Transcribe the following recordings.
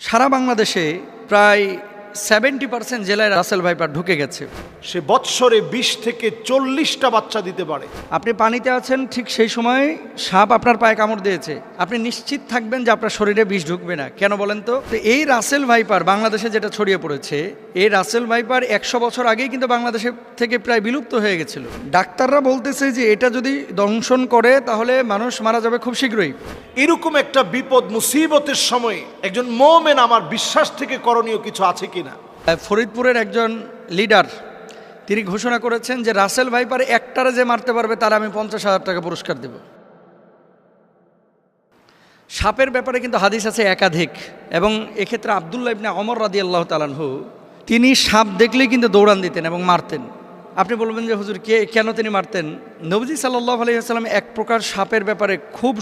সারা বাংলাদেশে প্রায় 70% জেলায় রাসেল ভাইপার ঢুকে গেছে। সে বৎসরে 20 থেকে 40টা বাচ্চা দিতে পারে। আপনি পানিতে আছেন, ঠিক সেই সময় সাপ আপনার পায়ে কামড় দিয়েছে, আপনি নিশ্চিত থাকবেন যে আপনার শরীরে বিষ ঢুকবে না। কেন বলেন তো? এই রাসেল ভাইপার বাংলাদেশে যেটা ছড়িয়ে পড়েছে, এই রাসেল ভাইপার 100 বছর আগেই কিন্তু বাংলাদেশে থেকে প্রায় বিলুপ্ত হয়ে গেছিল। ডাক্তাররা বলতেছে যে এটা যদি দংশন করে তাহলে মানুষ মারা যাবে খুব শীঘ্রই। এরকম একটা বিপদ মুসিবতের সময় একজন মুমিন আমার বিশ্বাস থেকে করণীয় কিছু আছে কিনা? ফরিদপুরের একজন লিডার তিনি ঘোষণা করেছেন যে রাসেল ভাইপার একটারে যে মারতে পারবে তার আমি 50,000 টাকা পুরস্কার দেব। সাপের ব্যাপারে কিন্তু হাদিস আছে একাধিক, এবং এক্ষেত্রে আব্দুল্লাহ ইবনে ওমর রাদিয়াল্লাহু তাআলা আনহু তিনি সাপ দেখলেই কিন্তু দৌড়ান দিতেন এবং মারতেন। আপনি বলবেন যে হুজুর কেন তিনি মারতেন? নবীজি সাল্লাল্লাহু আলাইহি ওয়াসাল্লাম এক প্রকার সাপের ব্যাপারে খুব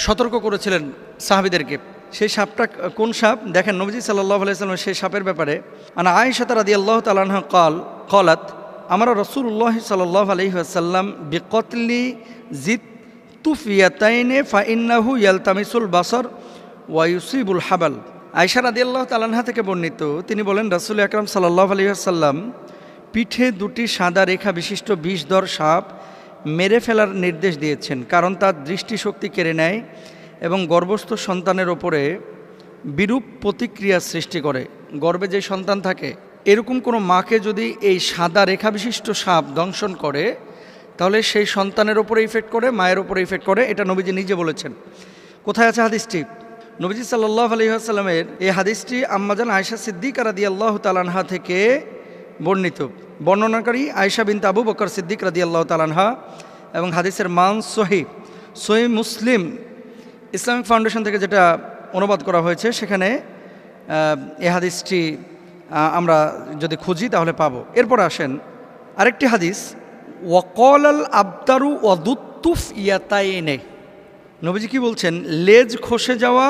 সতর্ক করেছিলেন সাহাবীদেরকে। সেই সাপটা কোন সাপ দেখেন, নবীজি সাল্লাল্লাহু আলাইহি ওয়াসাল্লাম সেই সাপের ব্যাপারে আয়েশা রাদিয়াল্লাহু তাআলা আনহা قالت আমারা রাসূলুল্লাহ সাল্লাল্লাহু আলাইহি ওয়াসাল্লাম বিকতলি জিত তুফিয়াতাইনে ফাইন্নাহু ইয়ালতামিসুল বাসর ওয়া ইউসিবুল হাবাল। আয়েশা রাদিয়াল্লাহু তাআলা আনহা থেকে বর্ণিত, তিনি বলেন রাসূল আকরাম সাল্লাল্লাহু আলাইহি ওয়াসাল্লাম পিঠে দুটি সাদা রেখা বিশিষ্ট বিষধর সাপ মেরে ফেলার নির্দেশ দিয়েছেন, কারণ তার দৃষ্টিশক্তি কেড়ে নেয় এবং গর্ভস্থ সন্তানের ওপরে বিরূপ প্রতিক্রিয়া সৃষ্টি করে। গর্ভে যে সন্তান থাকে, এরকম কোনো মাকে যদি এই সাদা রেখা বিশিষ্ট সাপ দংশন করে তাহলে সেই সন্তানের ওপরে ইফেক্ট করে, মায়ের ওপরে ইফেক্ট করে। এটা নবীজি নিজে বলেছেন। কোথায় আছে হাদিসটি? নবীজি সাল্লাল্লাহু আলাইহি ওয়াসাল্লামের এই হাদিসটি আম্মাজান আয়েশা সিদ্দিকা রাদিয়াল্লাহু তাআলা আনহা থেকে বর্ণিত। বর্ণনাকারী আয়েশা বিনতে আবু বকর সিদ্দিক রাদিয়াল্লাহু তাআলা আনহা, এবং হাদিসের মান সহিহ মুসলিম ইসলামিক ফাউন্ডেশন থেকে যেটা অনুবাদ করা হয়েছে, সেখানে এই হাদিসটি আমরা যদি খুঁজি তাহলে পাবো। এরপর আসেন আরেকটি হাদিস, ওয়াকল আল আবতারু ওয়াদুত্তুফ ইয়াতাইনে। নবীজি কি বলছেন? লেজ খসে যাওয়া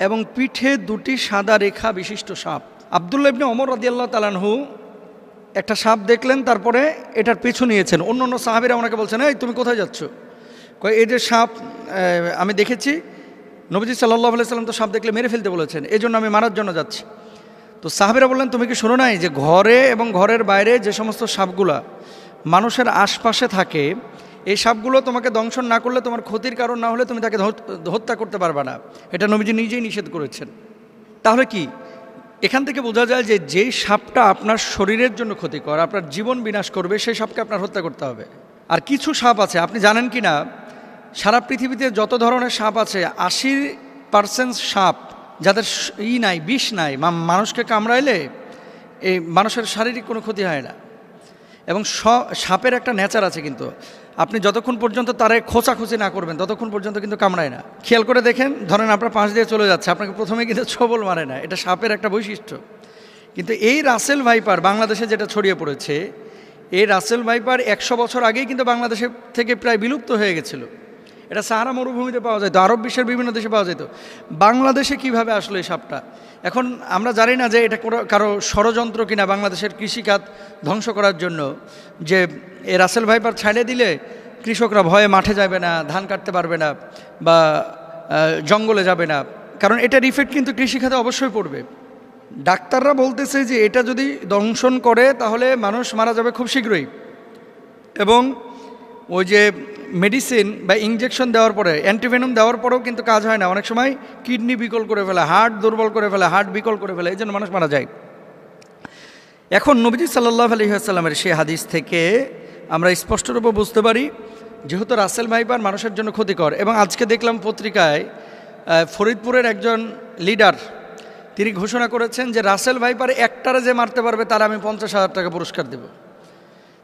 এবং পিঠে দুটি সাদা রেখা বিশিষ্ট সাপ। আব্দুল্লাহ ইবনে ওমর রাদিয়াল্লাহু তাআলা আনহু একটা সাপ দেখলেন, তারপরে এটার পিছু নিয়েছেন। অন্য সাহাবীরা ওনাকে বলছেন, এই তুমি কোথায় যাচ্ছ? এই যে সাপ আমি দেখেছি, নবীজি সাল্লাল্লাহু আলাইহি ওয়াসাল্লাম তো সাপ দেখলে মেরে ফেলতে বলেছেন, এই জন্য আমি মারার জন্য যাচ্ছি। তো সাহাবীরা বললেন, তুমি কি শোনো নাই যে ঘরে এবং ঘরের বাইরে যে সমস্ত সাপগুলা মানুষের আশপাশে থাকে, এই সাপগুলো তোমাকে দংশন না করলে, তোমার ক্ষতির কারণ না হলে তুমি তাকে হত্যা করতে পারবে না। এটা নবীজি নিজেই নিষেধ করেছেন। তাহলে কি এখান থেকে বোঝা যায় যে যেই সাপটা আপনার শরীরের জন্য ক্ষতিকর, আপনার জীবন বিনাশ করবে, সেই সাপকে আপনার হত্যা করতে হবে। আর কিছু সাপ আছে, আপনি জানেন কি না, সারা পৃথিবীতে যত ধরনের সাপ আছে 80% সাপ যাদের নাই, বিষ নাই, মানুষকে কামড়াইলে এই মানুষের শারীরিক কোনো ক্ষতি হয় না। এবং সাপের একটা নেচার আছে, কিন্তু আপনি যতক্ষণ পর্যন্ত তারে খোঁচাখুচি না করবেন ততক্ষণ পর্যন্ত কিন্তু কামড়ায় না। খেয়াল করে দেখেন, ধরেন আপনার পাশ দিয়ে চলে যাচ্ছে, আপনাকে প্রথমে কিন্তু ছবল মারে না, এটা সাপের একটা বৈশিষ্ট্য। কিন্তু এই রাসেল ভাইপার বাংলাদেশে যেটা ছড়িয়ে পড়েছে, এই রাসেল ভাইপার 100 বছর আগেই কিন্তু বাংলাদেশে থেকে প্রায় বিলুপ্ত হয়ে গেছিল। এটা সাহারা মরুভূমিতে পাওয়া যেত, আরব বিশ্বের বিভিন্ন দেশে পাওয়া যেত। বাংলাদেশে কিভাবে আসলো এই সাপটা? এখন আমরা জানি না যে এটা কারো ষড়যন্ত্র কিনা বাংলাদেশের কৃষিখাত ধ্বংস করার জন্য, যে এই রাসেল ভাইপার ছাড়ে দিলে কৃষকরা ভয়ে মাঠে যাবে না, ধান কাটতে পারবে না, বা জঙ্গলে যাবে না, কারণ এটার ইফেক্ট কিন্তু কৃষিখাতে অবশ্যই পড়বে। ডাক্তাররা বলতেছে যে এটা যদি দংশন করে তাহলে মানুষ মারা যাবে খুব শীঘ্রই, এবং ওই যে মেডিসিন বা ইঞ্জেকশন দেওয়ার পরে, অ্যান্টিভেনম দেওয়ার পরেও কিন্তু কাজ হয় না। অনেক সময় কিডনি বিকল করে ফেলে, হার্ট দুর্বল করে ফেলে, হার্ট বিকল করে ফেলে, এই জন্য মানুষ মারা যায়। এখন নবীজি সাল্লাল্লাহু আলাইহি ওয়াসাল্লামের সেই হাদিস থেকে আমরা স্পষ্টরূপে বুঝতে পারি যেহেতু রাসেল ভাইপার মানুষের জন্য ক্ষতিকর। এবং আজকে দেখলাম পত্রিকায় ফরিদপুরের একজন লিডার তিনি ঘোষণা করেছেন যে রাসেল ভাইপার একটারে যে মারতে পারবে তার আমি 50,000 টাকা পুরস্কার দেব।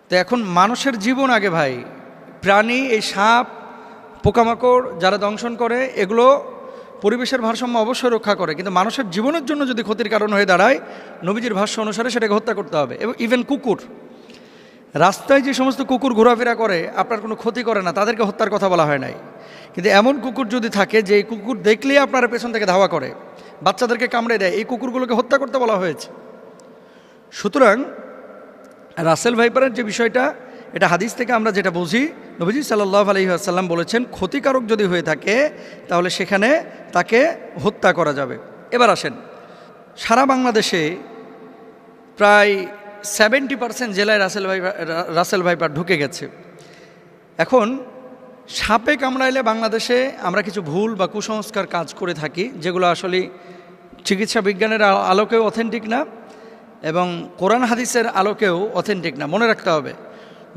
তো এখন মানুষের জীবন আগে ভাই, প্রাণী, এই সাপ, পোকামাকড় যারা দংশন করে, এগুলো পরিবেশের ভারসাম্য অবশ্যই রক্ষা করে, কিন্তু মানুষের জীবনের জন্য যদি ক্ষতির কারণ হয়ে দাঁড়ায়, নবীজির ভাষ্য অনুসারে সেটাকে হত্যা করতে হবে। এবং ইভেন কুকুর, রাস্তায় যে সমস্ত কুকুর ঘোরাফেরা করে আপনার কোনো ক্ষতি করে না, তাদেরকে হত্যার কথা বলা হয় নাই। কিন্তু এমন কুকুর যদি থাকে যে এই কুকুর দেখলেই আপনার পেছন থেকে ধাওয়া করে, বাচ্চাদেরকে কামড়ে দেয়, এই কুকুরগুলোকে হত্যা করতে বলা হয়েছে। সুতরাং রাসেল ভাইপারের যে বিষয়টা, এটা হাদিস থেকে আমরা যেটা বুঝি, নবীজি সাল্লাল্লাহু আলাইহি ওয়াসাল্লাম বলেছেন ক্ষতিকারক যদি হয়ে থাকে তাহলে সেখানে তাকে হত্যা করা যাবে। এবার আসেন, সারা বাংলাদেশে প্রায় 70% জেলায় রাসেল ভাইপার ঢুকে গেছে। এখন সাপে কামড়াইলে বাংলাদেশে আমরা কিছু ভুল বা কুসংস্কার কাজ করে থাকি, যেগুলো আসলে চিকিৎসা বিজ্ঞানের আলোকেও অথেন্টিক না এবং কোরআন হাদিসের আলোকেও অথেন্টিক না। মনে রাখতে হবে,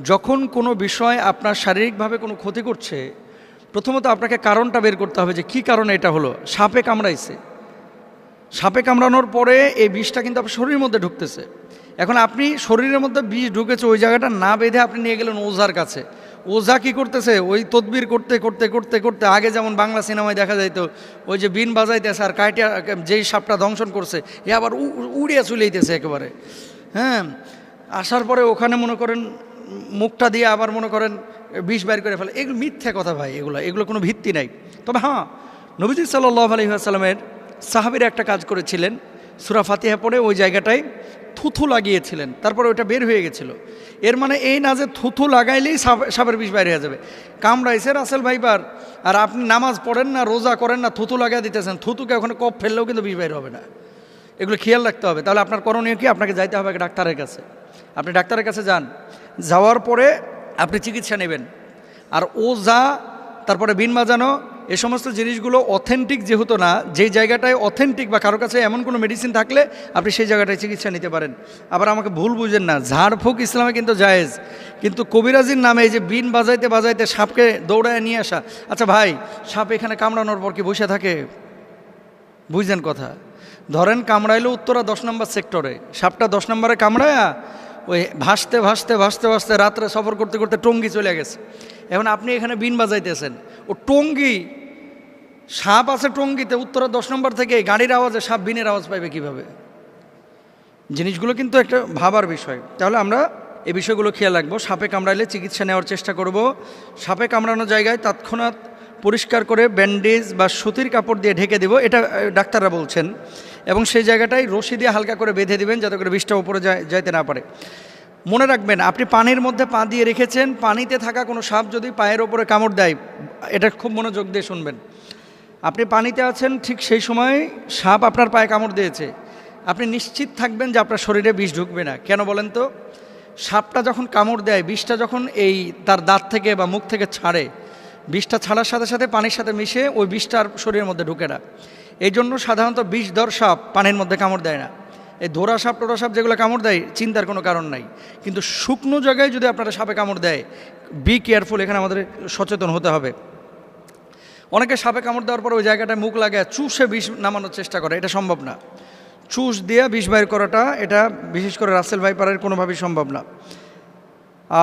যখন কোনো বিষয় আপনার শারীরিকভাবে কোনো ক্ষতি করছে, প্রথমত আপনাকে কারণটা বের করতে হবে যে কী কারণে এটা হলো। সাপে কামড়াইছে, সাপে কামড়ানোর পরে এই বিষটা কিন্তু আপনার শরীরের মধ্যে ঢুকতেছে। এখন আপনি শরীরের মধ্যে বিষ ঢুকেছে, ওই জায়গাটা না বেঁধে আপনি নিয়ে গেলেন ওঝার কাছে। ওঝা কী করতেছে, ওই তদবির করতে করতে করতে করতে, আগে যেমন বাংলা সিনেমায় দেখা যাইতো ওই যে বিন বাজাইতেছে আর কাইটা যেই সাপটা দংশন করছে এ আবার উড়িয়া চলেইতেছে একেবারে। হ্যাঁ, আসার পরে ওখানে মনে করেন মুখটা দিয়ে আবার মনে করেন বিষ বাইর করে ফেলে। এগুলো মিথ্যা কথা ভাই, এগুলো কোনো ভিত্তি নাই। তবে হ্যাঁ, নবীজি সাল্লাল্লাহু আলাইহি ওয়াসাল্লামের সাহাবীরা একটা কাজ করেছিলেন, সূরা ফাতিহা পড়ে ওই জায়গাটায় থুথু লাগিয়েছিলেন, তারপরে ওটা বের হয়ে গেছিল। এর মানে এই না যে থুথু লাগাইলেই সাপের বিষ বাইরে হয়ে যাবে। কামড়াইছে রাসেল ভাইপার আর আপনি নামাজ পড়েন না, রোজা করেন না, থুথু লাগাই দিতেছেন, থুতুকে ওখানে কপ ফেললেও কিন্তু বিষ বাইর হবে না। এগুলো খেয়াল রাখতে হবে। তাহলে আপনার করণীয় কি? আপনাকে যাইতে হবে ডাক্তারের কাছে। আপনি ডাক্তারের কাছে যান, যাওয়ার পরে আপনি চিকিৎসা নেবেন। আর ওঝা, তারপরে বিন বাজানো, এ সমস্ত জিনিসগুলো অথেন্টিক যেহেতু না, যেই জায়গাটায় অথেন্টিক বা কারো কাছে এমন কোনো মেডিসিন থাকলে আপনি সেই জায়গাটায় চিকিৎসা নিতে পারেন। আবার আমাকে ভুল বুঝেন না, ঝাড়ফুঁক ইসলামে কিন্তু জায়েজ, কিন্তু কবিরাজির নামে এই যে বিন বাজাইতে বাজাইতে সাপকে দৌড়ায় নিয়ে আসা। আচ্ছা ভাই, সাপ এখানে কামড়ানোর পর কি বসে থাকে? বুঝলেন কথা? ধরেন কামড়াইলো উত্তরা 10 নম্বর সেক্টরে, সাপটা 10 নম্বরে কামড়ায়া ওই ভাসতে ভাসতে ভাসতে ভাসতে রাত্রে সফর করতে করতে টঙ্গী চলে গেছে। এখন আপনি এখানে বিন বাজাইতেছেন, ও টঙ্গী, সাপ আছে টঙ্গীতে, উত্তরা 10 নম্বর থেকে গাড়ির আওয়াজে সাপ বিনের আওয়াজ পাইবে কিভাবে? জিনিসগুলো কিন্তু একটা ভাবার বিষয়। তাহলে আমরা এই বিষয়গুলো খেয়াল রাখবো। সাপে কামড়াইলে চিকিৎসা নেওয়ার চেষ্টা করব। সাপে কামড়ানো জায়গায় তৎক্ষণাৎ পরিষ্কার করে ব্যান্ডেজ বা সুতির কাপড় দিয়ে ঢেকে দেব, এটা ডাক্তাররা বলছেন। এবং সেই জায়গাটায় রশি দিয়ে হালকা করে বেঁধে দিবেন, যাতে করে বিষটা উপরে যাইতে না পারে। মনে রাখবেন, আপনি পানির মধ্যে পা দিয়ে রেখেছেন, পানিতে থাকা কোনো সাপ যদি পায়ের ওপরে কামড় দেয়, এটা খুব মনোযোগ দিয়ে শুনবেন। আপনি পানিতে আছেন, ঠিক সেই সময় সাপ আপনার পায়ে কামড় দিয়েছে, আপনি নিশ্চিত থাকবেন যে আপনার শরীরে বিষ ঢুকবে না। কেন বলেন তো? সাপটা যখন কামড় দেয়, বিষটা যখন এই তার দাঁত থেকে বা মুখ থেকে ছাড়ে, বিষটা ছাড়ার সাথে সাথে পানির সাথে মিশে ওই বিষটা আর শরীরের মধ্যে ঢুকে না। এই জন্য সাধারণত বিষধর সাপ পানির মধ্যে কামড় দেয় না। এই ধরা সাপ টোরা সাপ যেগুলো কামড় দেয়, চিন্তার কোনো কারণ নাই। কিন্তু শুকনো জায়গায় যদি আপনারা সাপে কামড় দেয়, বি কেয়ারফুল, এখানে আমাদের সচেতন হতে হবে। অনেকে সাপে কামড় দেওয়ার পর ওই জায়গাটায় মুখ লাগায় চুষে বিষ নামানোর চেষ্টা করে, এটা সম্ভব না। চুষ দিয়ে বিষ বাইর করাটা, এটা বিশেষ করে রাসেল ভাইপারের কোনোভাবেই সম্ভব না।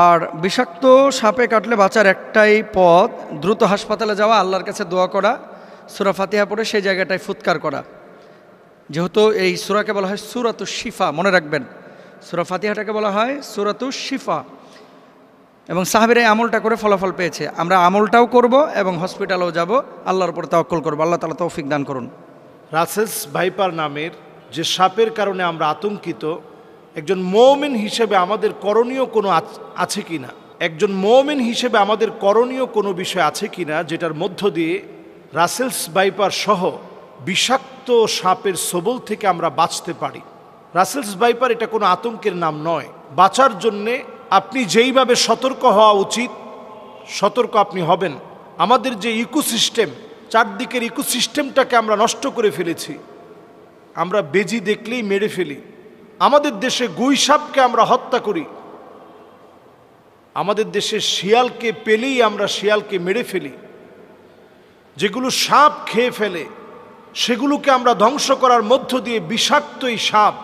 আর বিষাক্ত সাপে কাটলে বাঁচার একটাই পথ, দ্রুত হাসপাতালে যাওয়া, আল্লাহর কাছে দোয়া করা, সূরা ফাতিহা পড়ে সেই জায়গাটায় ফুৎকার করা। যেহেতু এই সূরাকে বলা হয় সূরাতুশ শিফা, মনে রাখবেন, সূরা ফাতিহাটাকে বলা হয় সূরাতুশ শিফা। এবং সাহাবীরা এই আমলটা করে ফলাফল পেয়েছে। আমরা আমলটাও করব এবং হসপিটালেও যাব, আল্লাহর উপর তাওয়াক্কুল করব। আল্লাহ তাআলা তৌফিক দান করুন। রাসেলস ভাইপার নামের যে সাপের কারণে আমরা আতঙ্কিত, একজন মুমিন হিসেবে আমাদের করণীয় কোনো আছে কি না? একজন মুমিন হিসেবে আমাদের করণীয় কোনো বিষয় আছে কি না, যেটার মধ্য দিয়ে রাসেলস ভাইপার সহ বিষাক্ত সাপের ছোবল থেকে আমরা বাঁচতে পারি। রাসেলস ভাইপার এটা কোনো আতঙ্কের নাম নয়। বাঁচার জন্যে আপনি যেইভাবে সতর্ক হওয়া উচিত, সতর্ক আপনি হবেন। আমাদের যে ইকোসিস্টেম, চারদিকের ইকোসিস্টেমটাকে আমরা নষ্ট করে ফেলেছি। আমরা বেজি দেখলেই মেরে ফেলি। আমাদের দেশে গুই সাপকে আমরা হত্যা করি। আমাদের দেশে শিয়ালকে পেলেই আমরা শিয়ালকে মেরে ফেলি। যেগুলো সাপ খেয়ে ফেলে সেগুলোকে আমরা ধ্বংস করার মধ্য দিয়ে বিষাক্ত এই সাপ,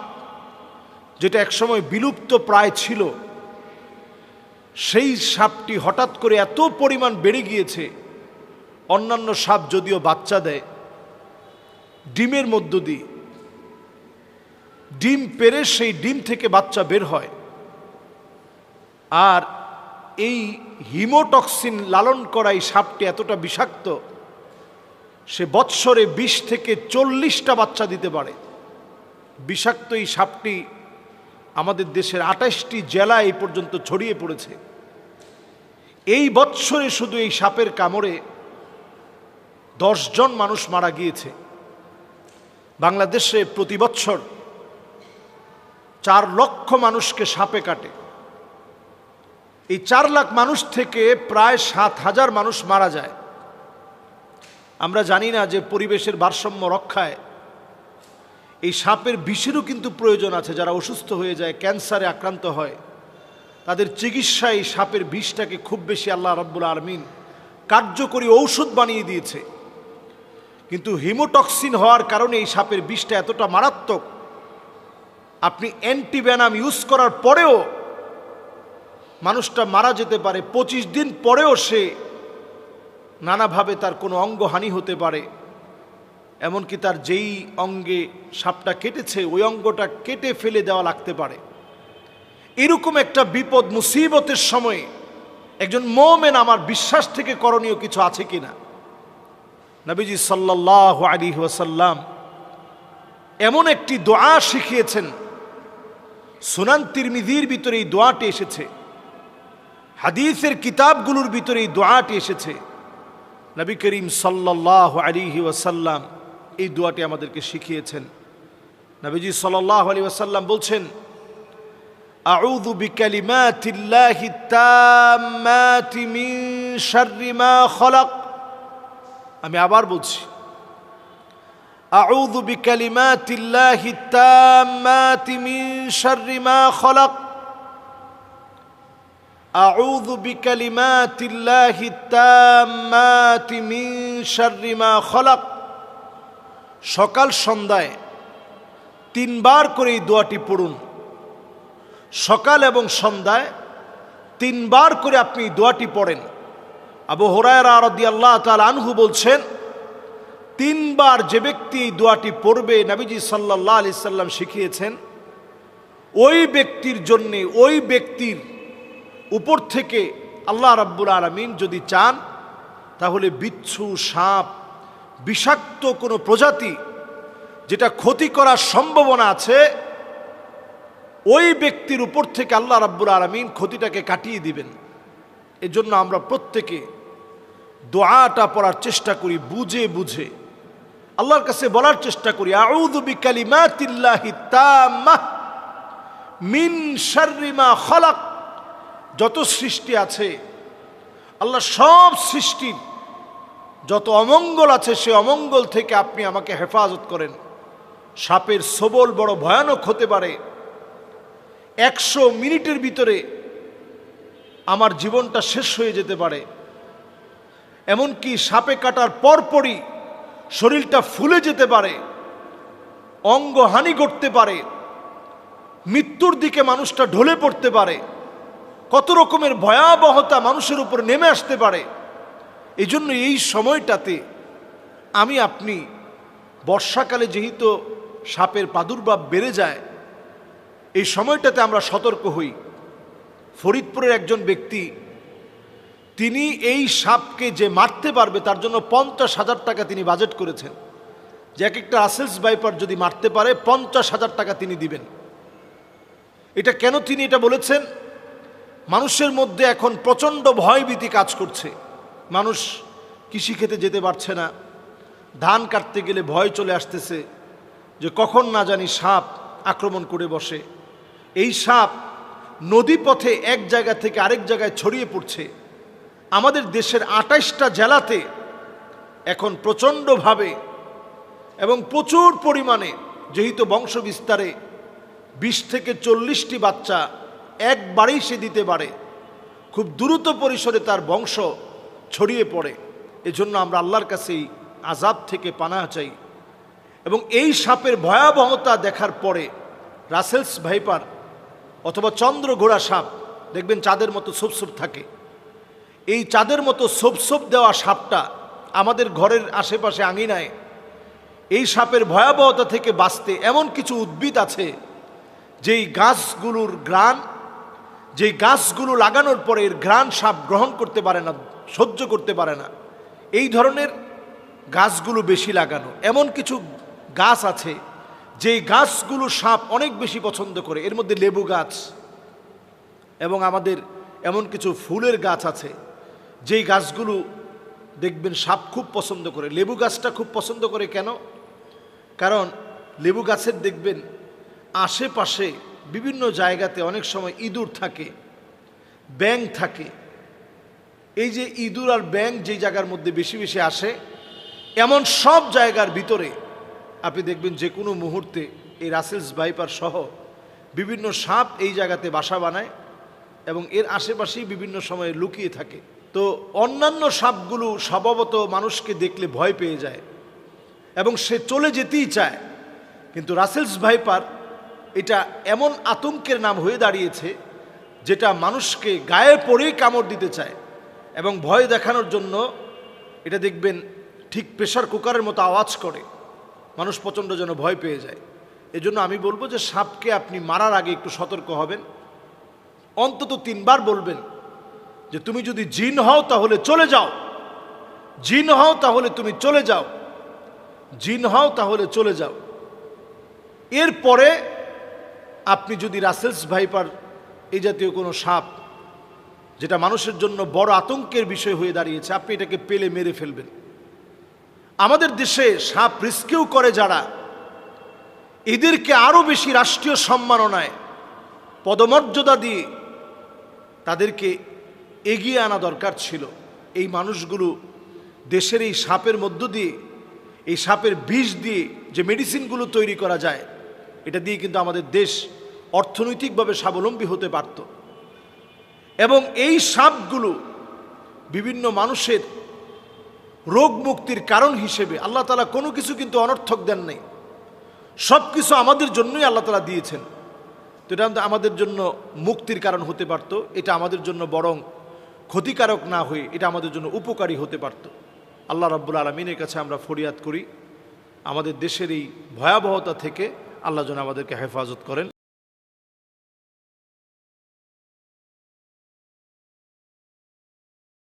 যেটা একসময় বিলুপ্ত প্রায় ছিল, সেই সাপটি হঠাৎ করে এত পরিমাণ বেড়ে গিয়েছে। অন্যান্য সাপ যদিও বাচ্চা দেয় ডিমের মধ্য দিয়ে, ডিম পেড়ে সেই ডিম থেকে বাচ্চা বের হয়। আর এই হিমোটক্সিন লালন করা এই সাপটি এতটা বিষাক্ত, সে বৎসরে 20 থেকে 40টা বাচ্চা দিতে পারে। বিষাক্ত এই সাপটি আমাদের দেশের 28টি জেলায় এই পর্যন্ত ছড়িয়ে পড়েছে। এই বৎসরে শুধু এই সাপের কামড়ে 10 জন মানুষ মারা গিয়েছে। বাংলাদেশে প্রতি বছর 4 লক্ষ মানুষকে সাপে কাটে। এই 4 লাখ মানুষ থেকে প্রায় 7,000 মানুষ মারা যায়। আমরা জানি না যে পরিবেশের ভারসাম্য রক্ষায় এই সাপের বিষেরও কিন্তু প্রয়োজন আছে। যারা অসুস্থ হয়ে যায়, ক্যান্সারে আক্রান্ত হয়, তাদের চিকিৎসায় এই সাপের বিষটাকে খুব বেশি আল্লাহ রাব্বুল আলামিন কার্যকরী ঔষধ বানিয়ে দিয়েছে। কিন্তু হিমোটক্সিন হওয়ার কারণে এই সাপের বিষটা এতটা মারাত্মক, আপনি অ্যান্টিভেনাম ইউজ করার পরেও মানুষটা মারা যেতে পারে। 25 দিন পরেও সে নানাভাবে তার কোনো অঙ্গহানি হতে পারে। এমনকি তার যেই অঙ্গে সাপটা কেটেছে ওই অঙ্গটা কেটে ফেলে দেওয়া লাগতে পারে। এরকম একটা বিপদ মুসিবতের সময় একজন মুমিন আমার বিশ্বাস থেকে করণীয় কিছু আছে কিনা? নবীজি সাল্লাল্লাহু আলাইহি ওয়াসাল্লাম এমন একটি দোয়া শিখিয়েছেন, সুনান তিরমিজির ভিতরে এই দোয়াটি এসেছে, হাদিসের কিতাবগুলোর ভিতরে এই দোয়াটি এসেছে। নবী করিম সাল্লাল্লাহু আলাইহি ওয়াসাল্লাম এই দোয়াটি আমাদেরকে শিখিয়েছেন। নবীজি সাল্লাল্লাহু আলাইহি ওয়াসাল্লাম বলছেন, আউযু বিকালিমাতিল্লাহি তাম্মাতি মিন শাররি মা খলাক। আমি আবার বলছি, আউযু বিকালিমাতিল্লাহি তাম্মাতি মিন শাররি মা খলাক। আউযু বিকালিমাতিল্লাহি তাম্মাতি মিন শাররি মা খলাক। সকাল সন্ধ্যায় 3 বার করে এই দোয়াটি পড়ুন। সকাল এবং সন্ধ্যায় 3 বার করে আপনি এই দোয়াটি পড়েন। আবু হুরায়রা রাদিয়াল্লাহু তাআলা আনহু বলছেন, 3 বার যে ব্যক্তি এই দোয়াটি পড়বে, নবীজি সাল্লাল্লাহু আলাইহি সাল্লাম শিখিয়েছেন, ওই ব্যক্তির জন্য, ওই ব্যক্তির উপর থেকে আল্লাহ রাব্বুল আলামিন যদি চান তাহলে বিচ্ছু, সাপ, বিষাক্ত কোনো প্রজাতি যেটা ক্ষতি করার সম্ভাবনা আছে, ওই ব্যক্তির উপর থেকে আল্লাহ রাব্বুল আলামিন ক্ষতিটাকে কাটিয়ে দিবেন। এজন্য আমরা প্রত্যেকে দোয়াটা পড়ার চেষ্টা করি, বুঝে বুঝে আল্লাহর কাছে বলার চেষ্টা করি, আউযু বিকালিমাতিল্লাহি তাম্মাহ মিন শাররি মা খলাক। যত সৃষ্টি আছে, আল্লাহ সব সৃষ্টির যত অমঙ্গল আছে, সে অমঙ্গল থেকে আপনি আমাকে হেফাজত করেন। সাপের ছোবল বড় ভয়ানক হতে পারে। 100 মিনিটের ভিতরে আমার জীবনটা শেষ হয়ে যেতে পারে। এমনকি সাপে কাটার পরপরই শরীরটা ফুলে যেতে পারে, অঙ্গহানি ঘটতে পারে, মৃত্যুর দিকে মানুষটা ঢলে পড়তে পারে, কত রকমের ভয়াবহতা মানুষের উপর নেমে আসতে পারে। এই জন্য এই সময়টাতে আমি আপনি, বর্ষাকালে যেহেতু সাপের প্রাদুর্ভাব বেড়ে যায়, এই সময়টাতে আমরা সতর্ক হই। ফরিদপুরের একজন ব্যক্তি, তিনি এই সাপকে যে মারতে পারবে তার জন্য 50,000 টাকা তিনি বাজেট করেছেন, যে এক একটা রাসেলস ভাইপার যদি মারতে পারে 50,000 টাকা তিনি দিবেন। এটা কেন তিনি এটা বলেছেন? মানুষের মধ্যে এখন প্রচণ্ড ভয়ভীতি কাজ করছে। মানুষ কৃষিক্ষেতে যেতে পারছে না, ধান কাটতে গেলে ভয় চলে আসতেছে যে কখন না জানি সাপ আক্রমণ করে বসে। এই সাপ নদী পথে এক জায়গা থেকে আরেক জায়গায় ছড়িয়ে পড়ছে। আমাদের দেশের 28টা জেলাতে এখন প্রচণ্ডভাবে এবং প্রচুর পরিমাণে, যেহেতু বংশ বিস্তারে 20 থেকে 40টি বাচ্চা একবারেই সে দিতে পারে, খুব দ্রুত পরিসরে তার বংশ ছড়িয়ে পড়ে। এজন্য আমরা আল্লাহর কাছে এই আযাব থেকে পানাহ চাই। এবং এই সাপের ভয়াবহতা দেখার পরে রাসেলস ভাইপার অথবা চন্দ্রঘোড়া সাপ, দেখবেন চাঁদের মতো ছোপ থাকে, এই চাঁদের মতো ছোপ দেওয়া সাপটা আমাদের ঘরের আশেপাশে আঙিনায়, এই সাপের ভয়াবহতা থেকে বাঁচতে এমন কিছু উদ্ভিদ আছে যেই গাছগুলোর ঘ্রাণ, যেই গাছগুলো লাগানোর পরে এর ঘ্রাণ সাপ গ্রহণ করতে পারে না, সহ্য করতে পারে না। এই ধরনের গাছগুলো বেশি লাগানো। এমন কিছু গাছ আছে যেই গাছগুলো সাপ অনেক বেশি পছন্দ করে, এর মধ্যে লেবু গাছ, এবং আমাদের এমন কিছু ফুলের গাছ আছে যেই গাছগুলো দেখবেন সাপ খুব পছন্দ করে। লেবু গাছটা খুব পছন্দ করে কেন? কারণ লেবু গাছের দেখবেন আশেপাশে বিভিন্ন জায়গাতে অনেক সময় ইঁদুর থাকে, ব্যাঙ থাকে। এই যে ইঁদুর আর ব্যাঙ যে জায়গার মধ্যে বেশি বেশি আসে, এমন সব জায়গার ভিতরে আপনি দেখবেন যে কোনো মুহূর্তে এই রাসেলস ভাইপার সহ বিভিন্ন সাপ এই জায়গাতে বাসা বানায় এবং এর আশেপাশেই বিভিন্ন সময়ে লুকিয়ে থাকে। তো অন্যান্য সাপগুলো স্বভাবত মানুষকে দেখলে ভয় পেয়ে যায় এবং সে চলে যেতেই চায়, কিন্তু রাসেলস ভাইপার এটা এমন আতঙ্কের নাম হয়ে দাঁড়িয়েছে যেটা মানুষকে গায়ে পড়েই কামড় দিতে চায় এবং ভয় দেখানোর জন্য এটা দেখবেন ঠিক প্রেসার কুকারের মতো আওয়াজ করে, মানুষ প্রচণ্ড যেন ভয় পেয়ে যায়। এজন্য আমি বলবো যে সাপকে আপনি মারার আগে একটু সতর্ক হবেন, অন্তত 3 বার বলবেন যে তুমি যদি জিন হও তাহলে চলে যাও, জিন হও তাহলে তুমি চলে যাও, জিন হও তাহলে চলে যাও। এরপরে আপনি যদি রাসেলস ভাইপার এই জাতীয় কোনো সাপ যেটা মানুষের জন্য বড় আতঙ্কের বিষয় হয়ে দাঁড়িয়েছে, আপনি এটাকে পেলে মেরে ফেলবেন। আমাদের দেশে সাপ রিস্কেও করে যারা, এদেরকে আরো বেশি রাষ্ট্রীয় সম্মাননায় পদমর্যাদা দিয়ে তাদেরকে এগিয়ে আনা দরকার ছিল। এই মানুষগুলো দেশের এই সাপের মধ্য দিয়ে, এই সাপের বিষ দিয়ে যে মেডিসিনগুলো তৈরি করা যায়, এটা দিয়ে কিন্তু আমাদের দেশ অর্থনৈতিকভাবে স্বাবলম্বী হতে পারত। এবং এই সাপগুলো বিভিন্ন মানুষের রোগ মুক্তির কারণ হিসেবে আল্লাহ তাআলা কোনো কিছু কিন্তু অনর্থক দেন নাই, সব কিছু আমাদের জন্যই আল্লাহ তাআলা দিয়েছেন। তো এটা আমাদের জন্য মুক্তির কারণ হতে পারত, এটা আমাদের জন্য বরং ক্ষতিকারক না হয়ে এটা আমাদের জন্য উপকারী হতে পারত। আল্লাহ রাব্বুল আলামিনের কাছে আমরা ফরিয়াদ করি আমাদের দেশের এই ভয়াবহতা থেকে আল্লাহ যেন আমাদেরকে হেফাজত করেন।